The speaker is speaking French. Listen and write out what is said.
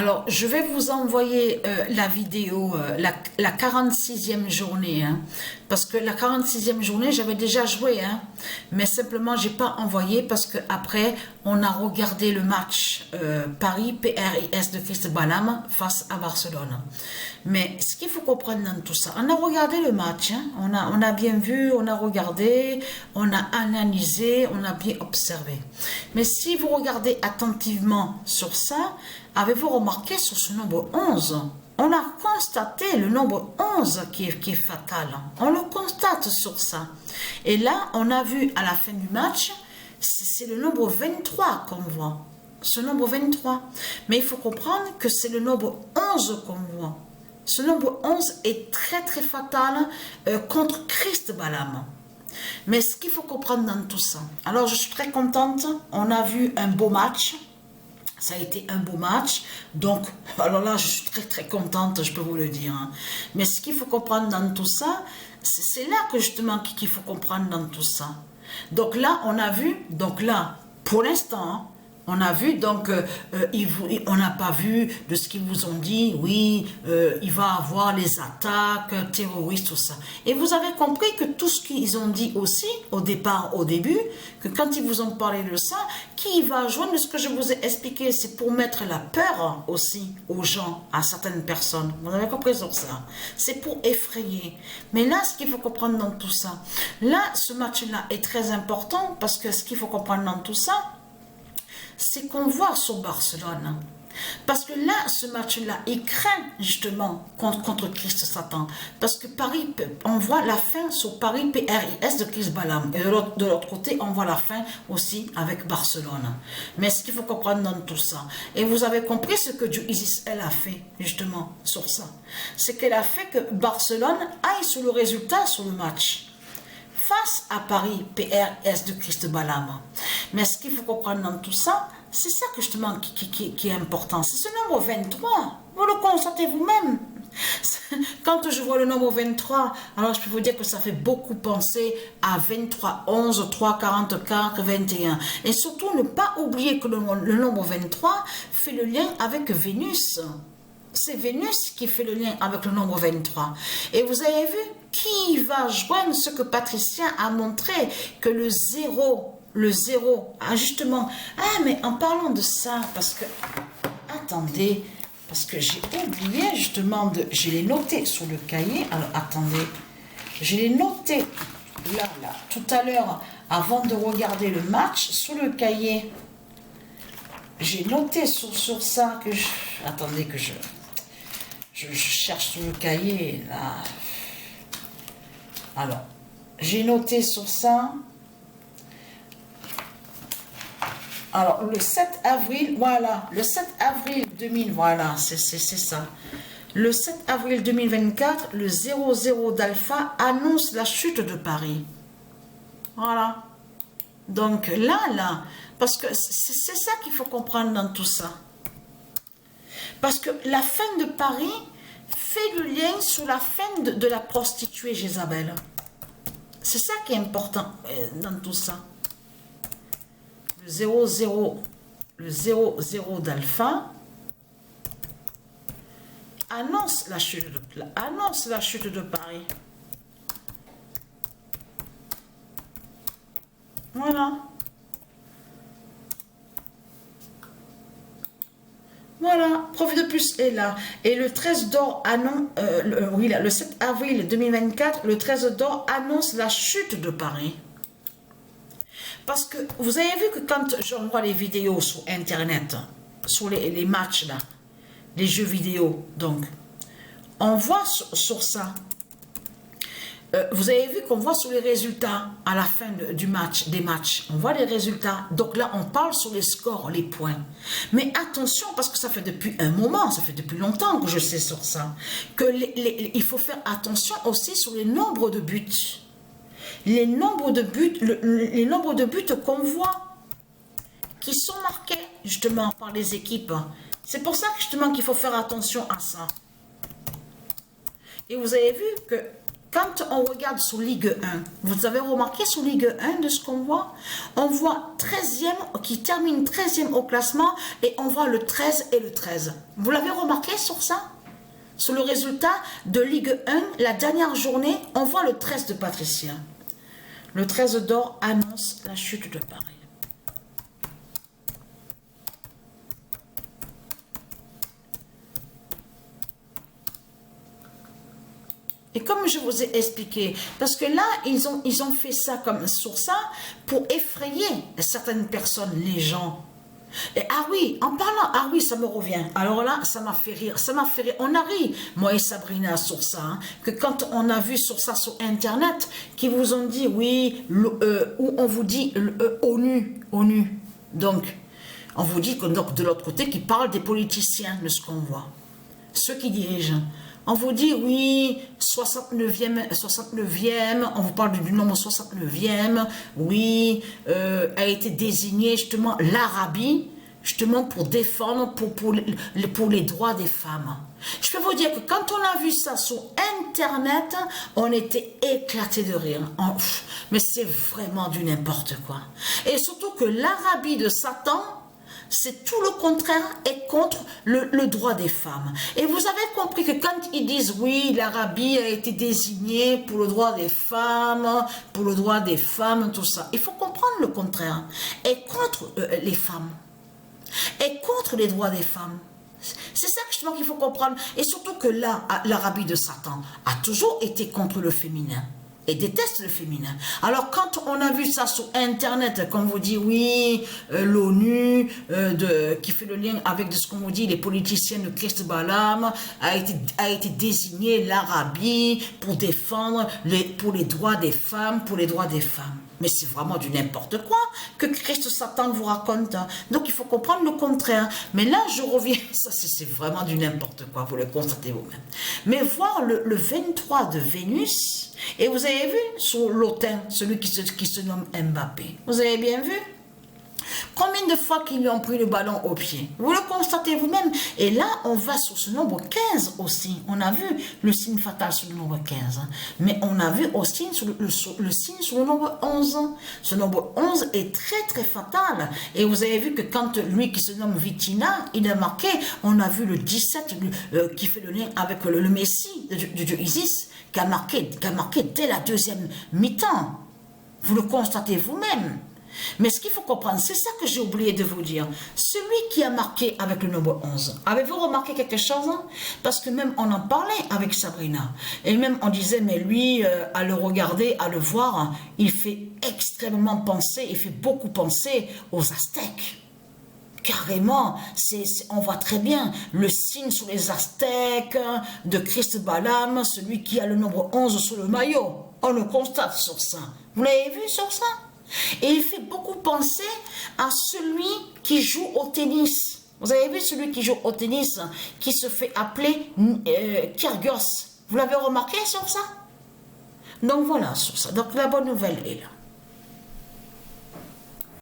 Alors, je vais vous envoyer la vidéo, la 46e journée, hein, parce que la 46e journée, j'avais déjà joué, hein, mais simplement, j'ai pas envoyé parce que après, on a regardé le match Paris PRIS de Christ Balam face à Barcelone. Mais ce qu'il faut comprendre dans tout ça, on a regardé le match, hein, on a bien vu, on a regardé, on a analysé, on a bien observé. Mais si vous regardez attentivement sur ça, avez-vous remarqué sur ce nombre 11, on a constaté le nombre 11 qui est fatal. On le constate sur ça. Et là, on a vu à la fin du match, c'est le nombre 23 qu'on voit. Ce nombre 23. Mais il faut comprendre que c'est le nombre 11 qu'on voit. Ce nombre 11 est très très fatal contre Christ Balam. Mais ce qu'il faut comprendre dans tout ça, alors je suis très contente, on a vu un beau match. Ça a été un beau match, donc, alors là, je suis très très contente, je peux vous le dire. Hein. Mais ce qu'il faut comprendre dans tout ça, c'est là que justement qu'il faut comprendre dans tout ça. Donc là, on a vu, donc là, pour l'instant, on a vu, donc, on n'a pas vu de ce qu'ils vous ont dit, oui, il va avoir les attaques terroristes, tout ça. Et vous avez compris que tout ce qu'ils ont dit aussi, au départ, au début, que quand ils vous ont parlé de ça, qui va joindre ce que je vous ai expliqué, c'est pour mettre la peur aussi aux gens, à certaines personnes. Vous avez compris sur ça. C'est pour effrayer. Mais là, ce qu'il faut comprendre dans tout ça, là, ce match-là est très important parce que ce qu'il faut comprendre dans tout ça, c'est qu'on voit sur Barcelone. Parce que là, ce match-là, il craint justement contre Christ Satan. Parce que Paris, on voit la fin sur Paris PRIS de Christ Balam. Et de l'autre côté, on voit la fin aussi avec Barcelone. Mais ce qu'il faut comprendre dans tout ça, et vous avez compris ce que Dieu Isis, elle a fait justement sur ça. C'est qu'elle a fait que Barcelone aille sur le résultat sur le match. Face à Paris, PRS de Christ Balam. Mais ce qu'il faut comprendre dans tout ça, c'est ça que justement qui est important. C'est ce nombre 23. Vous le constatez vous-même. Quand je vois le nombre 23, alors je peux vous dire que ça fait beaucoup penser à 23, 11, 3, 44, 21. Et surtout, ne pas oublier que le nombre 23 fait le lien avec Vénus. C'est Vénus qui fait le lien avec le nombre 23. Et vous avez vu qui va joindre ce que Patricia a montré, que le zéro, justement. Ah, mais en parlant de ça, parce que, attendez, parce que j'ai oublié justement je l'ai noté sur le cahier. Alors, attendez, je l'ai noté là, tout à l'heure, avant de regarder le match, sur le cahier. J'ai noté sur ça que attendez que je cherche sur le cahier, là. Alors, j'ai noté sur ça. Alors, le 7 avril, voilà, le 7 avril 2000, voilà, c'est ça. Le 7 avril 2024, le 00 d'Alpha annonce la chute de Paris. Voilà. Donc, là, parce que c'est ça qu'il faut comprendre dans tout ça. Parce que la fin de Paris fait le lien sur la fin de la prostituée Jézabel. C'est ça qui est important dans tout ça. Le 00 d'Alpha annonce la chute de Paris. Voilà. Voilà, Profit de plus est là. Et le 13 d'or annonce, le 7 avril 2024, le 13 d'or annonce la chute de Paris. Parce que vous avez vu que quand j'envoie les vidéos sur Internet, sur les matchs là, les jeux vidéo, donc, on voit sur ça. Vous avez vu qu'on voit sur les résultats à la fin des matchs. On voit les résultats. Donc là, on parle sur les scores, les points. Mais attention, parce que ça fait depuis un moment, ça fait depuis longtemps que je sais sur ça, que il faut faire attention aussi sur les nombres de buts. Les nombres de buts qu'on voit, qui sont marqués justement par les équipes. C'est pour ça justement qu'il faut faire attention à ça. Et vous avez vu que quand on regarde sur Ligue 1, vous avez remarqué sur Ligue 1 de ce qu'on voit? On voit 13e, qui termine 13e au classement, et on voit le 13 et le 13. Vous l'avez remarqué sur ça? Sur le résultat de Ligue 1, la dernière journée, on voit le 13 de Patricia. Le 13 d'or annonce la chute de Paris. Et comme je vous ai expliqué, parce que là, ils ont fait ça comme sur ça pour effrayer certaines personnes, les gens. Et, ah oui, en parlant, ah oui, ça me revient. Alors là, ça m'a fait rire, On a ri, moi et Sabrina, sur ça, hein, que quand on a vu sur ça sur Internet, qui vous ont dit, oui, où on vous dit ONU. Donc, on vous dit que donc, de l'autre côté, qui parle des politiciens, de ce qu'on voit. Ceux qui dirigent. On vous dit, oui, 69e, on vous parle du nombre 69e, oui, a été désigné justement l'Arabie, justement pour défendre, pour les droits des femmes. Je peux vous dire que quand on a vu ça sur Internet, on était éclaté de rire. Mais c'est vraiment du n'importe quoi. Et surtout que l'Arabie de Satan, c'est tout le contraire et contre le droit des femmes. Et vous avez compris que quand ils disent oui, l'Arabie a été désignée pour le droit des femmes, tout ça, il faut comprendre le contraire. Et contre les femmes. Et contre les droits des femmes. C'est ça justement qu'il faut comprendre. Et surtout que là, l'Arabie de Satan a toujours été contre le féminin. Et déteste le féminin. Alors quand on a vu ça sur Internet, qu'on vous dit oui, l'ONU, qui fait le lien avec ce qu'on vous dit, les politiciens de Christ Balaam, a été désigné l'Arabie pour défendre pour les droits des femmes, Mais c'est vraiment du n'importe quoi que Christ Satan vous raconte. Donc il faut comprendre le contraire. Mais là je reviens, ça c'est vraiment du n'importe quoi, vous le constatez vous-même. Mais voir le 23 de Vénus, et vous avez vu sur l'autel, celui qui se nomme Mbappé, vous avez bien vu? Combien de fois qu'ils lui ont pris le ballon au pied? Vous le constatez vous-même. Et là, on va sur ce nombre 15 aussi. On a vu le signe fatal sur le nombre 15. Mais on a vu aussi le signe sur le nombre 11. Ce nombre 11 est très très fatal. Et vous avez vu que quand lui qui se nomme Vitina, il a marqué, on a vu le 17 qui fait le lien avec le Messie de Dieu Isis, qui a marqué dès la deuxième mi-temps. Vous le constatez vous-même. Mais ce qu'il faut comprendre, c'est ça que j'ai oublié de vous dire. Celui qui a marqué avec le nombre 11, avez-vous remarqué quelque chose? Parce que même on en parlait avec Sabrina. Et même on disait, mais lui, à le regarder, à le voir, il fait extrêmement penser, il fait beaucoup penser aux Aztèques. Carrément, on voit très bien le signe sur les Aztèques de Christ Balaam, celui qui a le nombre 11 sur le maillot. On le constate sur ça. Vous l'avez vu sur ça? Et il fait beaucoup penser à celui qui joue au tennis. Vous avez vu celui qui joue au tennis, qui se fait appeler Kyrgios. Vous l'avez remarqué sur ça? Donc voilà, sur ça. Donc la bonne nouvelle est là.